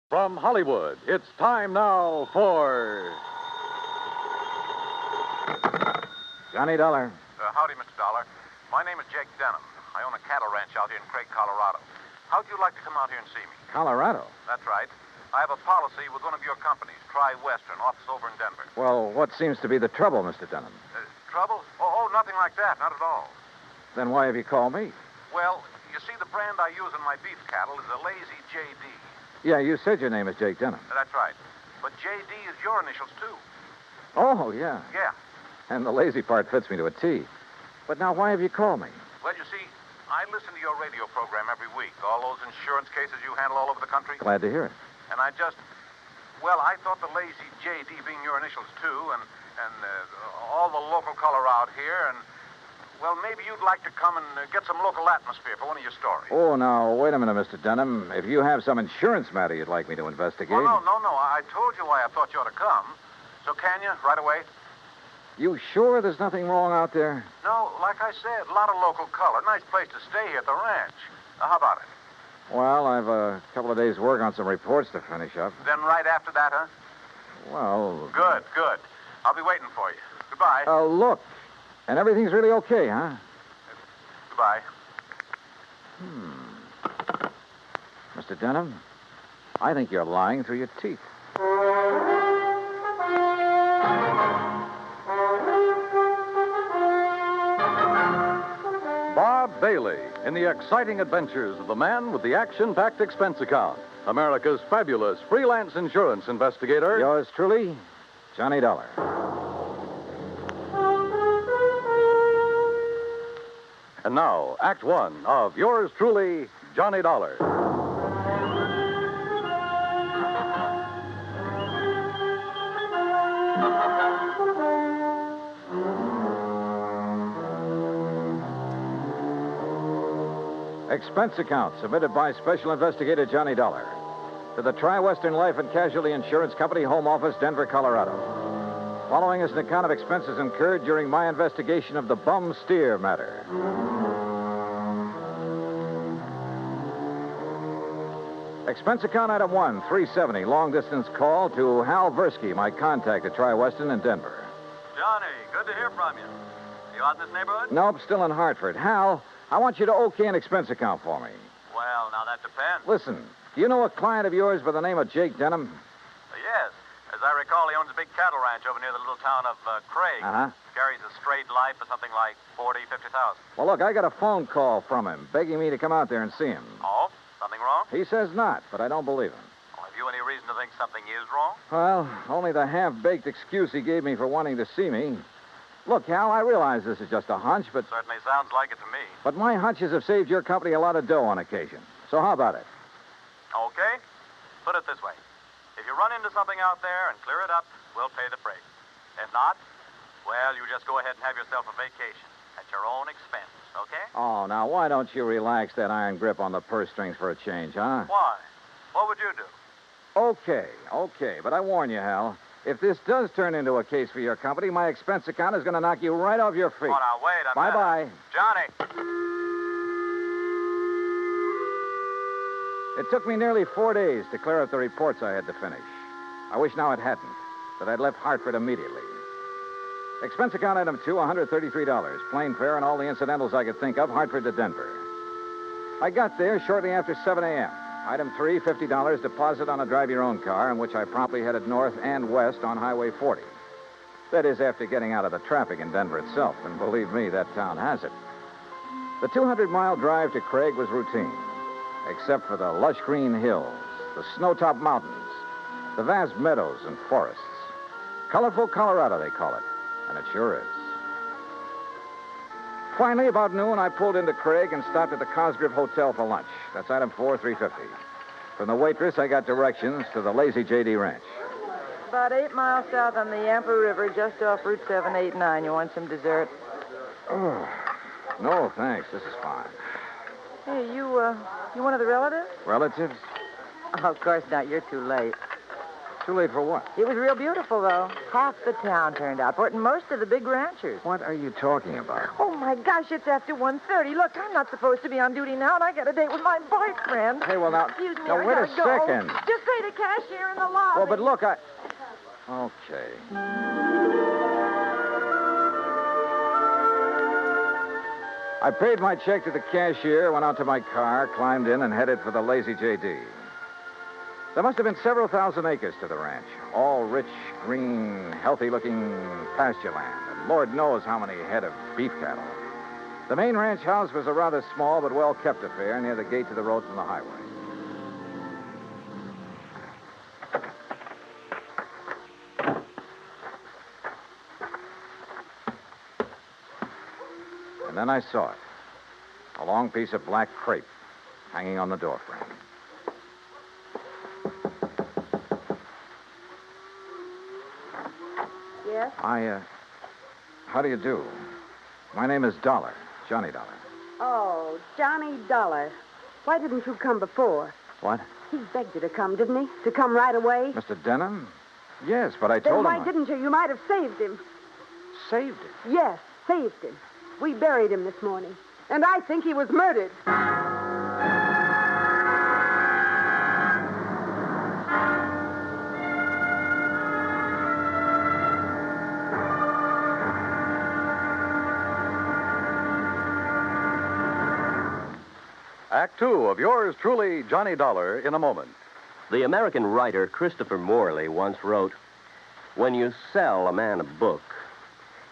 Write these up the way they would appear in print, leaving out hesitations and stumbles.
From Hollywood, it's time now for... Johnny Dollar. Howdy, Mr. Dollar. My name is Jake Denham. I own a cattle ranch out here in Craig, Colorado. How'd you like to come out here and see me? Colorado? That's right. I have a policy with one of your companies, Tri-Western, office over in Denver. Well, what seems to be the trouble, Mr. Denham? Trouble? Oh, nothing like that. Not at all. Then why have you called me? Well, you see, the brand I use in my beef cattle is a Lazy JD. Yeah, you said your name is Jake Denham. That's right. But JD is your initials, too. Oh, yeah. Yeah. And the lazy part fits me to a T. But now why have you called me? Well, you see, I listen to your radio program every week. All those insurance cases you handle all over the country. Glad to hear it. And I thought the Lazy JD being your initials, too, and all the local color out here, and, well, maybe you'd like to come and get some local atmosphere for one of your stories. Oh, now, wait a minute, Mr. Denham. If you have some insurance matter you'd like me to investigate... Well, no. I told you why I thought you ought to come. So can you, right away? You sure there's nothing wrong out there? No, like I said, a lot of local color. Nice place to stay here at the ranch. How about it? Well, I've a couple of days' work on some reports to finish up. Then right after that, huh? Well... Good. I'll be waiting for you. Goodbye. Look. And everything's really okay, huh? Goodbye. Mr. Denham, I think you're lying through your teeth. Bob Bailey in the exciting adventures of the man with the action-packed expense account. America's fabulous freelance insurance investigator. Yours truly, Johnny Dollar. And now, Act One of yours truly, Johnny Dollar. Expense account submitted by Special Investigator Johnny Dollar to the Tri-Western Life and Casualty Insurance Company, Home Office, Denver, Colorado. Following is an account of expenses incurred during my investigation of the bum steer matter. Expense account item 1, 370, long-distance call to Hal Versky, my contact at Tri-Western in Denver. Johnny, good to hear from you. You out in this neighborhood? Nope, still in Hartford. Hal, I want you to okay an expense account for me. Well, now that depends. Listen, do you know a client of yours by the name of Jake Denham? Yes. As I recall, he owns a big cattle ranch over near the little town of Craig. Uh-huh. Carries a straight life for something like 40, 50,000. Well, look, I got a phone call from him begging me to come out there and see him. Oh? Something wrong? He says not, but I don't believe him. Well, have you any reason to think something is wrong? Well, only the half-baked excuse he gave me for wanting to see me. Look, Hal, I realize this is just a hunch, but Certainly sounds like it to me. my hunches have saved your company a lot of dough on occasion. So how about it? Okay. Put it this way. If you run into something out there and clear it up, we'll pay the freight. If not, well, you just go ahead and have yourself a vacation at your own expense, okay? Oh, now, why don't you relax that iron grip on the purse strings for a change, huh? Why? What would you do? Okay. But I warn you, Hal, if this does turn into a case for your company, my expense account is going to knock you right off your feet. Oh, now, wait a minute. Bye-bye. Johnny! It took me nearly 4 days to clear up the reports I had to finish. I wish now it hadn't, that I'd left Hartford immediately. Expense account item 2, $133. Plane fare and all the incidentals I could think of, Hartford to Denver. I got there shortly after 7 a.m. Item 3, $50 deposit on a drive-your-own car, in which I promptly headed north and west on Highway 40. That is, after getting out of the traffic in Denver itself, and believe me, that town has it. The 200-mile drive to Craig was routine, except for the lush green hills, the snow-topped mountains, the vast meadows and forests. Colorful Colorado, they call it, and it sure is. Finally, about noon, I pulled into Craig and stopped at the Cosgrove Hotel for lunch. That's item 4, $350. From the waitress, I got directions to the Lazy J.D. Ranch. About 8 miles south on the Yampa River, just off Route 789. You want some dessert? Oh, no, thanks. This is fine. Hey, you one of the relatives? Relatives? Oh, of course not. You're too late. Too late for what? It was real beautiful, though. Half the town turned out for it, and most of the big ranchers. What are you talking about? Oh, my gosh, it's after 1:30. Look, I'm not supposed to be on duty now, and I got a date with my boyfriend. Hey, well, now... Excuse me, Now, I wait a gotta go. second. Just say the cashier in the lobby. Well, but look, Okay. I paid my check to the cashier, went out to my car, climbed in, and headed for the Lazy J.D. There must have been several thousand acres to the ranch. All rich, green, healthy-looking pasture land. And Lord knows how many head of beef cattle. The main ranch house was a rather small but well-kept affair near the gate to the road from the highway. And then I saw it. A long piece of black crepe hanging on the doorframe. Yes? How do you do? My name is Dollar, Johnny Dollar. Oh, Johnny Dollar. Why didn't you come before? What? He begged you to come, didn't he? To come right away? Mr. Denham? Yes, but I Then told why him... didn't you? You might have saved him. Saved it? Yes, saved him. We buried him this morning. And I think he was murdered. Act two of yours truly, Johnny Dollar, in a moment. The American writer Christopher Morley once wrote, "When you sell a man a book,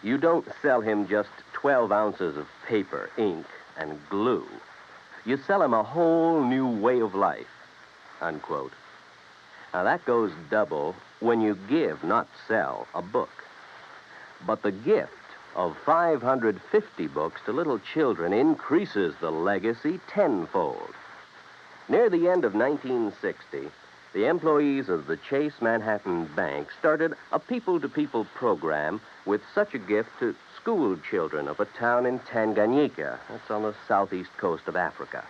you don't sell him just 12 ounces of paper, ink, and glue. You sell him a whole new way of life," unquote. Now, that goes double when you give, not sell, a book. But the gift of 550 books to little children increases the legacy tenfold. Near the end of 1960, the employees of the Chase Manhattan Bank started a people-to-people program with such a gift to school children of a town in Tanganyika. That's on the southeast coast of Africa.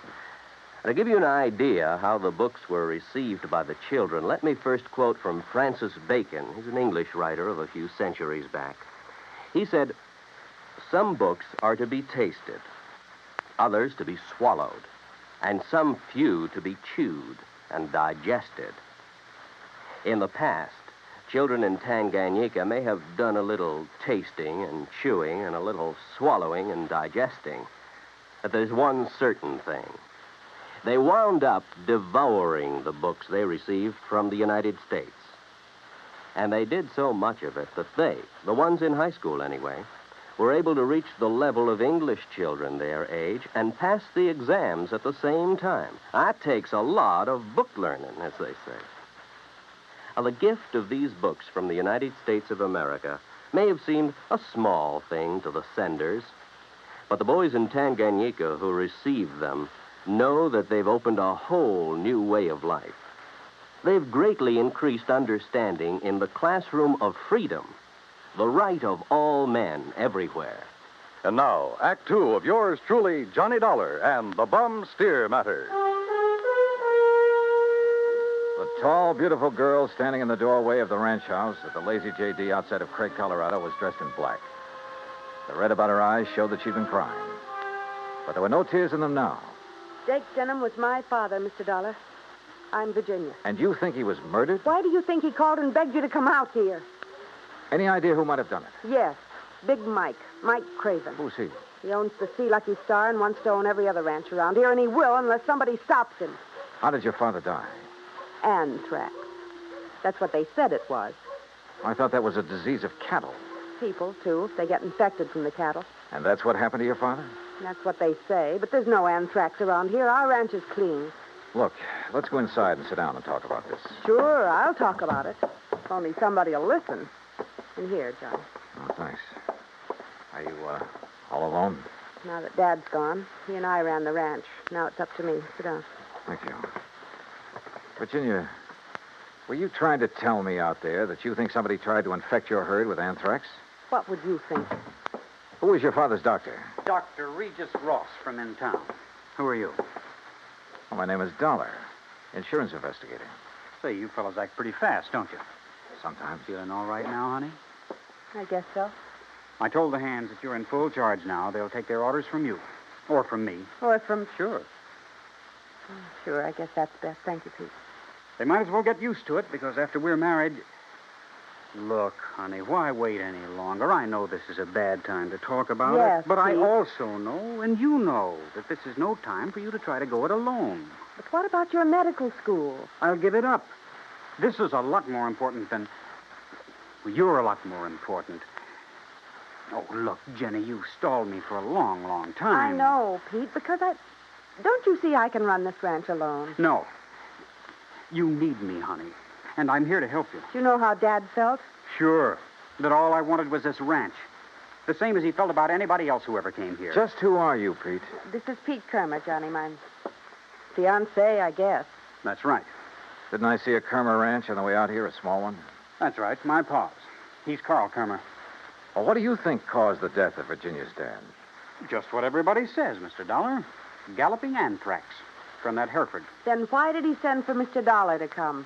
To give you an idea how the books were received by the children, let me first quote from Francis Bacon. He's an English writer of a few centuries back. He said, "Some books are to be tasted, others to be swallowed, and some few to be chewed and digested." In the past, children in Tanganyika may have done a little tasting and chewing and a little swallowing and digesting. But there's one certain thing. They wound up devouring the books they received from the United States. And they did so much of it that they, the ones in high school anyway, were able to reach the level of English children their age and pass the exams at the same time. That takes a lot of book learning, as they say. Now, the gift of these books from the United States of America may have seemed a small thing to the senders, but the boys in Tanganyika who received them know that they've opened a whole new way of life. They've greatly increased understanding in the classroom of freedom, the right of all men everywhere. And now, Act two of yours truly, Johnny Dollar and the Bum Steer Matter. The tall, beautiful girl standing in the doorway of the ranch house at the Lazy J.D. outside of Craig, Colorado, was dressed in black. The red about her eyes showed that she'd been crying. But there were no tears in them now. Jake Denham was my father, Mr. Dollar. I'm Virginia. And you think he was murdered? Why do you think he called and begged you to come out here? Any idea who might have done it? Yes, Big Mike Craven. Who's he? He owns the Sea Lucky Star and wants to own every other ranch around here, and he will unless somebody stops him. How did your father die? Anthrax. That's what they said it was. I thought that was a disease of cattle. People, too, if they get infected from the cattle. And that's what happened to your father? That's what they say, but there's no anthrax around here. Our ranch is clean. Look, let's go inside and sit down and talk about this. Sure, I'll talk about it. If only somebody will listen. In here, John. Oh, thanks. Are you, all alone? Now that Dad's gone, he and I ran the ranch. Now it's up to me. Sit down. Thank you. Virginia, were you trying to tell me out there that you think somebody tried to infect your herd with anthrax? What would you think? Who was your father's doctor? Dr. Regis Ross from in town. Who are you? Well, my name is Dollar, insurance investigator. Say, you fellows act pretty fast, don't you? Sometimes. Feeling all right now, honey? I guess so. I told the hands that you're in full charge now. They'll take their orders from you. Or from me. Or from... Sure. Sure, I guess that's best. Thank you, Pete. They might as well get used to it, because after we're married... Look, honey, why wait any longer? I know this is a bad time to talk about Yes, it. But I Pete. also know, and you know, that this is no time for you to try to go it alone. But what about your medical school? I'll give it up. This is a lot more important than... Well, you're a lot more important. Oh, look, Jenny, you stalled me for a long, long time. I know, Pete, because I... Don't you see I can run this ranch alone? No. You need me, honey. And I'm here to help you. Do you know how Dad felt? Sure. That all I wanted was this ranch. The same as he felt about anybody else who ever came here. Just who are you, Pete? This is Pete Kermer, Johnny, my fiancé, I guess. That's right. Didn't I see a Kermer ranch on the way out here, a small one? That's right. My pa's. He's Carl Kermer. Well, what do you think caused the death of Virginia's dad? Just what everybody says, Mr. Dollar. Galloping anthrax from that Hereford. Then why did he send for Mr. Dollar to come?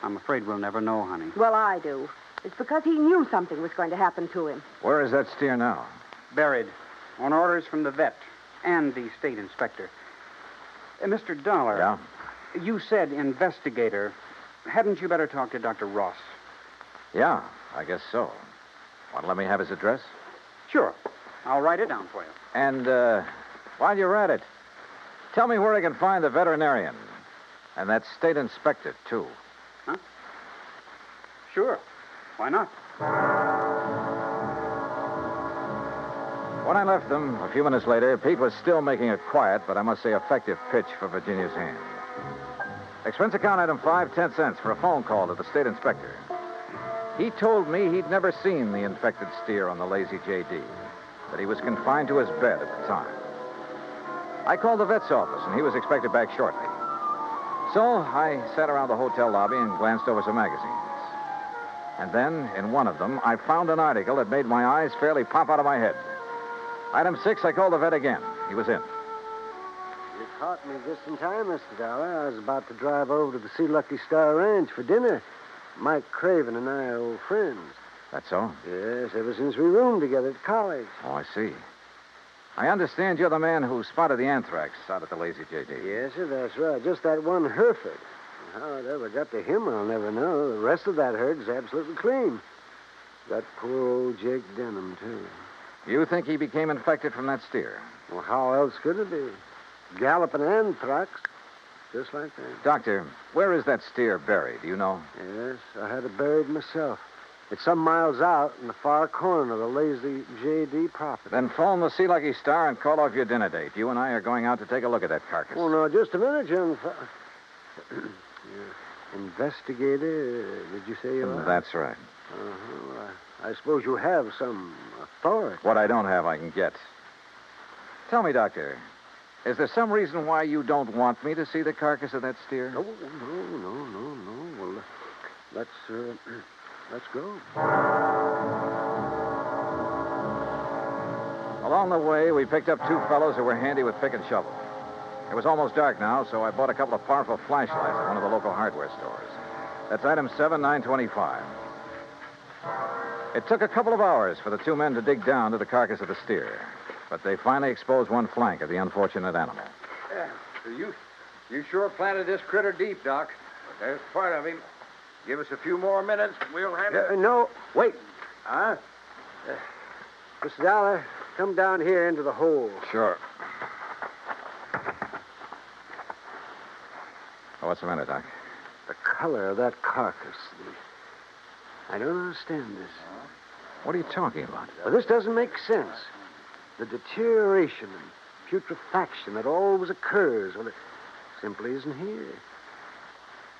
I'm afraid we'll never know, honey. Well, I do. It's because he knew something was going to happen to him. Where is that steer now? Buried. On orders from the vet and the state inspector. Mr. Dollar. Yeah? You said investigator. Hadn't you better talk to Dr. Ross? Yeah, I guess so. Want to let me have his address? Sure. I'll write it down for you. And, while you're at it, tell me where I can find the veterinarian. And that state inspector, too. Huh? Sure. Why not? When I left them, a few minutes later, Pete was still making a quiet, but I must say effective pitch for Virginia's hand. Expense account item 5, 10 cents for a phone call to the state inspector. He told me he'd never seen the infected steer on the Lazy J.D., that he was confined to his bed at the time. I called the vet's office, and he was expected back shortly. So I sat around the hotel lobby and glanced over some magazines. And then, in one of them, I found an article that made my eyes fairly pop out of my head. Item 6, I called the vet again. He was in. You caught me just in time, Mr. Dollar. I was about to drive over to the Sea Lucky Star Ranch for dinner. Mike Craven and I are old friends. That's so? Yes, ever since we roomed together at college. Oh, I see. I understand you're the man who spotted the anthrax out at the Lazy J.D. Yes, sir, that's right. Just that one Hereford. How it ever got to him, I'll never know. The rest of that herd's absolutely clean. Got poor old Jake Denham, too. You think he became infected from that steer? Well, how else could it be? Galloping anthrax. Just like that. Doctor, where is that steer buried? Do you know? Yes, I had it buried myself. It's some miles out in the far corner of the Lazy J.D. property. Then phone the Sea Lucky Star and call off your dinner date. You and I are going out to take a look at that carcass. Oh, no, just a minute, young Investigator, did you say you are? That's right. Uh-huh. I suppose you have some authority. What I don't have, I can get. Tell me, Doctor, is there some reason why you don't want me to see the carcass of that steer? No. Well, let's go. Along the way, we picked up two fellows who were handy with pick and shovel. It was almost dark now, so I bought a couple of powerful flashlights at one of the local hardware stores. That's item 7, 925. It took a couple of hours for the two men to dig down to the carcass of the steer, but they finally exposed one flank of the unfortunate animal. Yeah, so you sure planted this critter deep, Doc. But there's part of him. Give us a few more minutes, we'll handle it. No, wait. Huh? Mr. Dollar, come down here into the hole. Sure. Oh, what's the matter, Doc? The color of that carcass. I don't understand this. What are you talking about? Well, this doesn't make sense. The deterioration and putrefaction that always occurs, well, it simply isn't here.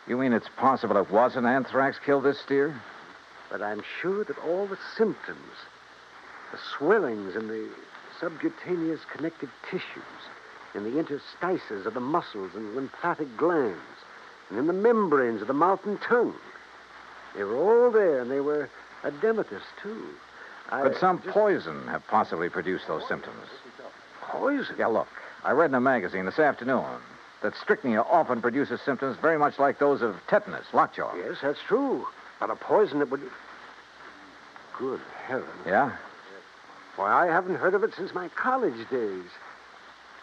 You mean it's possible it wasn't anthrax killed this steer? But I'm sure that all the symptoms, the swellings in the subcutaneous connective tissues, in the interstices of the muscles and lymphatic glands, and in the membranes of the mouth and tongue, they were all there, and they were edematous, too. Could some poison have possibly produced those symptoms? Poison? Yeah, look. I read in a magazine this afternoon that strychnia often produces symptoms very much like those of tetanus, lockjaw. Yes, that's true. But a poison that would... Good heavens. Yeah? Why, I haven't heard of it since my college days.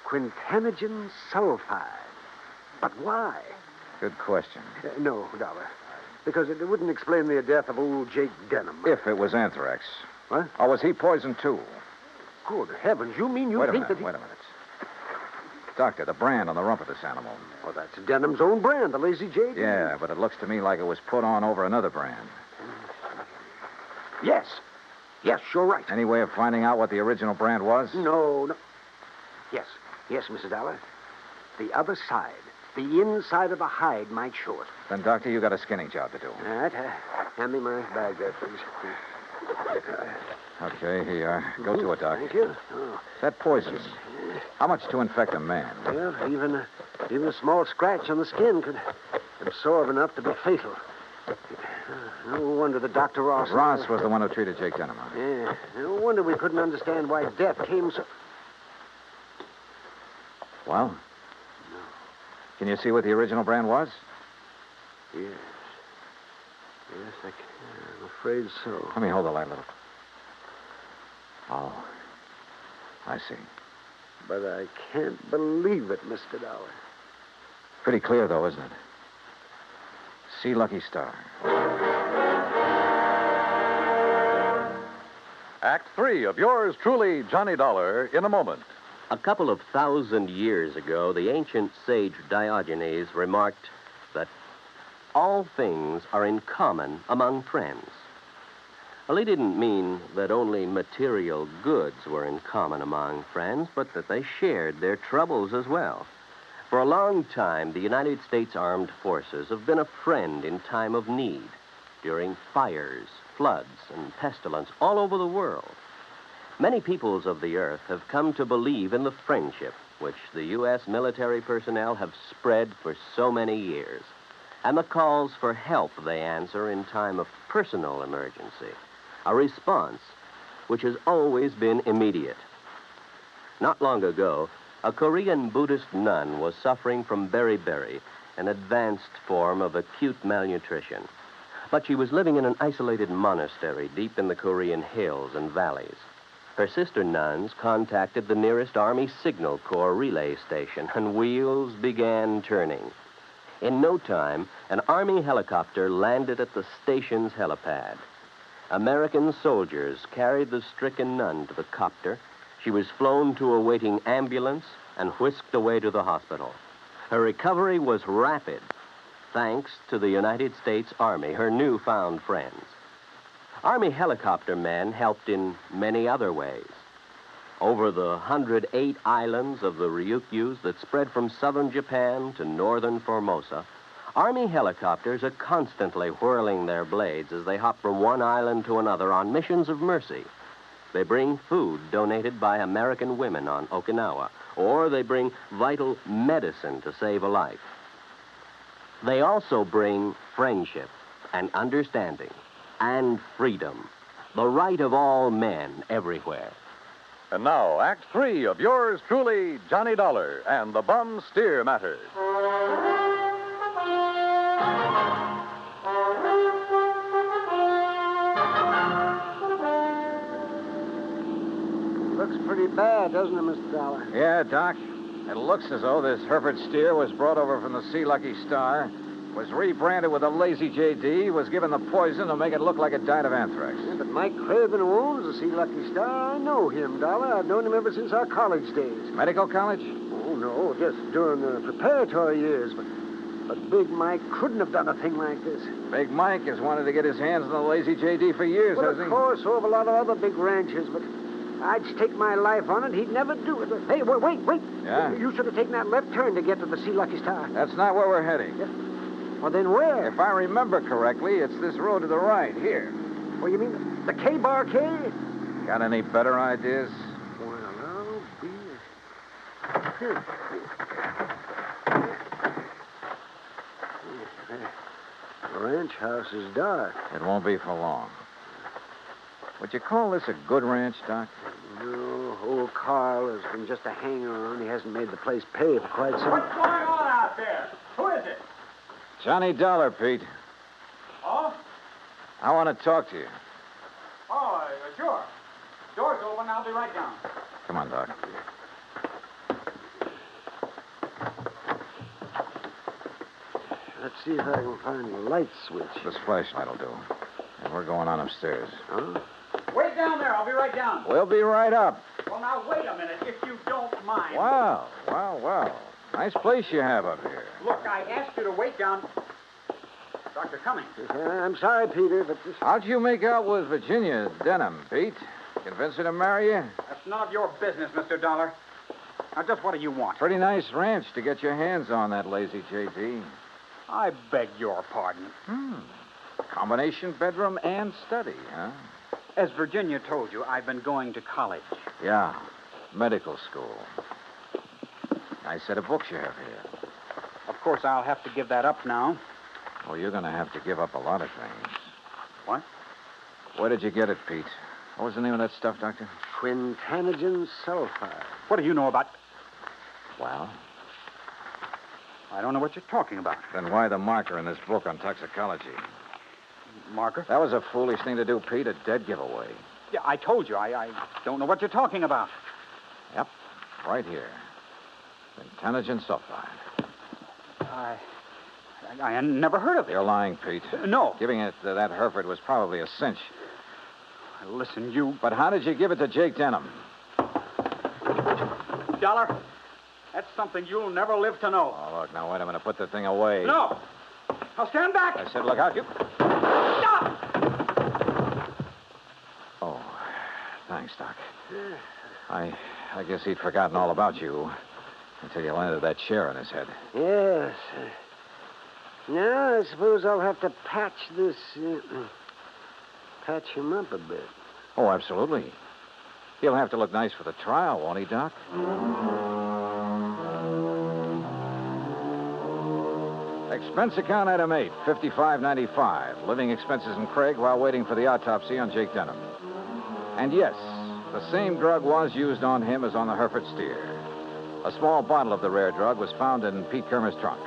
Quintanogen sulfide. But why? Good question. No, Dollar. Because it wouldn't explain the death of old Jake Denham. If it was anthrax. What? Or was he poisoned, too? Good heavens, you mean you Wait a think minute, that he... wait a minute. Doctor, the brand on the rump of this animal. Well, that's Denham's own brand, the Lazy J.D. Yeah, but it looks to me like it was put on over another brand. Yes. Yes, you're right. Any way of finding out what the original brand was? No. Yes. Yes, Mrs. Dollar. The other side, the inside of the hide might show it. Then, Doctor, you got a skinning job to do. All right. Hand me my bag there, please. Okay, here you are. Go to it, Doc. Thank you. Oh. That poison. How much to infect a man? Well, even a small scratch on the skin could absorb enough to be fatal. No wonder that Dr. Ross... Ross was the one who treated Jake Denham. Huh? Yeah. No wonder we couldn't understand why death came so... Well? No. Can you see what the original brand was? Yes. Yes, I'm afraid so. Let me hold the light a little. Oh. I see. But I can't believe it, Mr. Dollar. Pretty clear, though, isn't it? See Lucky Star. Act 3 of yours truly, Johnny Dollar, in a moment. A couple of 1,000 years ago, the ancient sage Diogenes remarked that all things are in common among friends. Well, he didn't mean that only material goods were in common among friends, but that they shared their troubles as well. For a long time, the United States Armed Forces have been a friend in time of need, during fires, floods, and pestilence all over the world. Many peoples of the earth have come to believe in the friendship which the U.S. military personnel have spread for so many years, and the calls for help they answer in time of personal emergency, a response which has always been immediate. Not long ago, a Korean Buddhist nun was suffering from beriberi, an advanced form of acute malnutrition. But she was living in an isolated monastery deep in the Korean hills and valleys. Her sister nuns contacted the nearest Army Signal Corps relay station, and wheels began turning. In no time, an Army helicopter landed at the station's helipad. American soldiers carried the stricken nun to the copter. She was flown to a waiting ambulance and whisked away to the hospital. Her recovery was rapid, thanks to the United States Army, her newfound friends. Army helicopter men helped in many other ways. Over the 108 islands of the Ryukyus that spread from southern Japan to northern Formosa, Army helicopters are constantly whirling their blades as they hop from one island to another on missions of mercy. They bring food donated by American women on Okinawa, or they bring vital medicine to save a life. They also bring friendship and understanding and freedom, the right of all men everywhere. And now, Act 3 of yours truly, Johnny Dollar, and the Bum Steer Matter. Looks pretty bad, doesn't it, Mr. Dollar? Yeah, Doc. It looks as though this Hereford steer was brought over from the Sea Lucky Star, was rebranded with a Lazy J.D., was given the poison to make it look like it died of anthrax. Yeah, but Mike Craven, who owns the Sea Lucky Star, I know him, Dollar. I've known him ever since our college days. Medical college? Oh, no, just during the preparatory years. But Big Mike couldn't have done a thing like this. Big Mike has wanted to get his hands on the Lazy J.D. for years, Well, hasn't of he? course, so have a lot of other big ranchers, but I'd stake my life on it. He'd never do it. Hey, wait. Yeah? You should have taken that left turn to get to the Sea Lucky Star. That's not where we're heading. Yeah. Well, then where? If I remember correctly, it's this road to the right, here. Well, you mean the K-Bar K? Got any better ideas? Well, I'll be... The ranch house is dark. It won't be for long. Would you call this a good ranch, Doc? No, old Carl has been just a hanger-on. He hasn't made the place pay for quite some... What's going on out there? Who is it? Johnny Dollar, Pete. Oh? I want to talk to you. Oh, sure. Door's open. I'll be right down. Come on, Doc. Let's see if I can find the light switch. This flashlight will do. And we're going on upstairs. Huh? Wait down there. I'll be right down. We'll be right up. Well, now, wait a minute, if you don't mind. Wow. Nice place you have up here. Look, I asked you to wait down. Dr. Cummings. I'm sorry, Peter, but this... How'd you make out with Virginia Denham, Pete? Convince her to marry you? That's none of your business, Mr. Dollar. Now, just what do you want? Pretty nice ranch to get your hands on, that lazy JD. I beg your pardon. Combination bedroom and study, huh? As Virginia told you, I've been going to college. Yeah, medical school. Nice set of books you have here. Of course, I'll have to give that up now. Well, you're going to have to give up a lot of things. What? Where did you get it, Pete? What was the name of that stuff, Doctor? Quintanogen sulfide. What do you know about... Well? I don't know what you're talking about. Then why the marker in this book on toxicology? Marker? That was a foolish thing to do, Pete. A dead giveaway. Yeah, I told you. I don't know what you're talking about. Yep, right here. Quintanogen sulfide. I had never heard of it. You're lying, Pete. No. Giving it to that Hereford was probably a cinch. Listen, you... But how did you give it to Jake Denham? Dollar, that's something you'll never live to know. Oh, look, now, wait a minute. Put the thing away. No. Now stand back. I said, look out, you... Stop! Oh, thanks, Doc. I guess he'd forgotten all about you until you landed that chair on his head. Yes. Now, I suppose I'll have to patch this... patch him up a bit. Oh, absolutely. He'll have to look nice for the trial, won't he, Doc? Expense account item 8, $55.95. Living expenses in Craig while waiting for the autopsy on Jake Denham. And yes, the same drug was used on him as on the Hereford steer. A small bottle of the rare drug was found in Pete Kermer's trunk.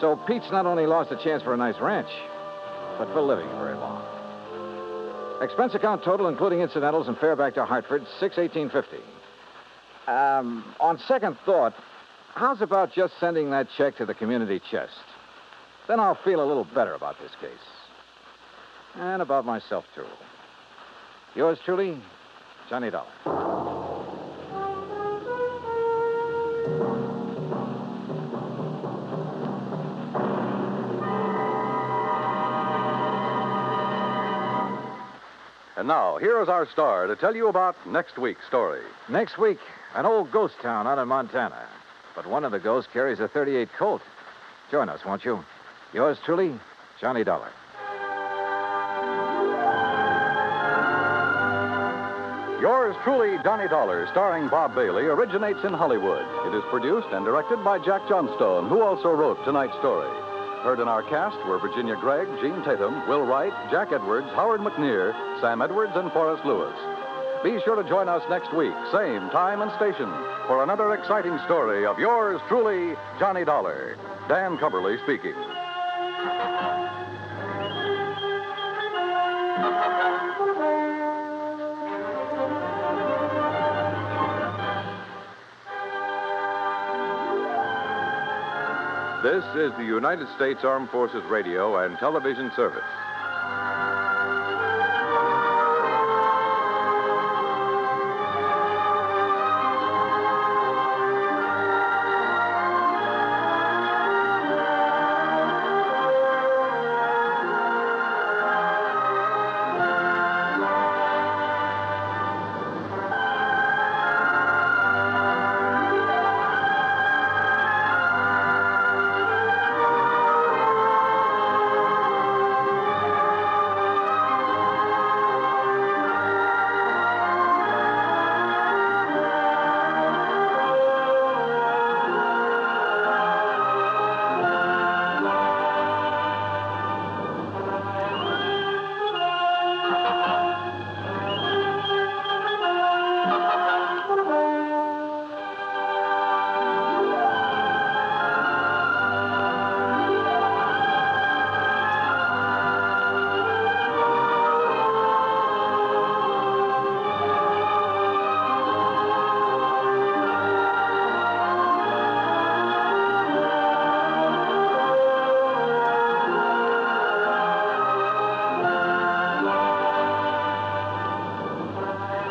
So Pete's not only lost a chance for a nice ranch, but for living very long. Expense account total, including incidentals and fare back to Hartford, $618.50. On second thought, how's about just sending that check to the community chest? Then I'll feel a little better about this case. And about myself, too. Yours truly, Johnny Dollar. And now, here is our star to tell you about next week's story. Next week, an old ghost town out in Montana. But one of the ghosts carries a .38 Colt. Join us, won't you? Yours truly, Johnny Dollar. Yours truly, Johnny Dollar, starring Bob Bailey, originates in Hollywood. It is produced and directed by Jack Johnstone, who also wrote tonight's story. Heard in our cast were Virginia Gregg, Gene Tatum, Will Wright, Jack Edwards, Howard McNear, Sam Edwards, and Forrest Lewis. Be sure to join us next week, same time and station, for another exciting story of yours truly, Johnny Dollar. Dan Cumberly speaking. This is the United States Armed Forces Radio and Television Service.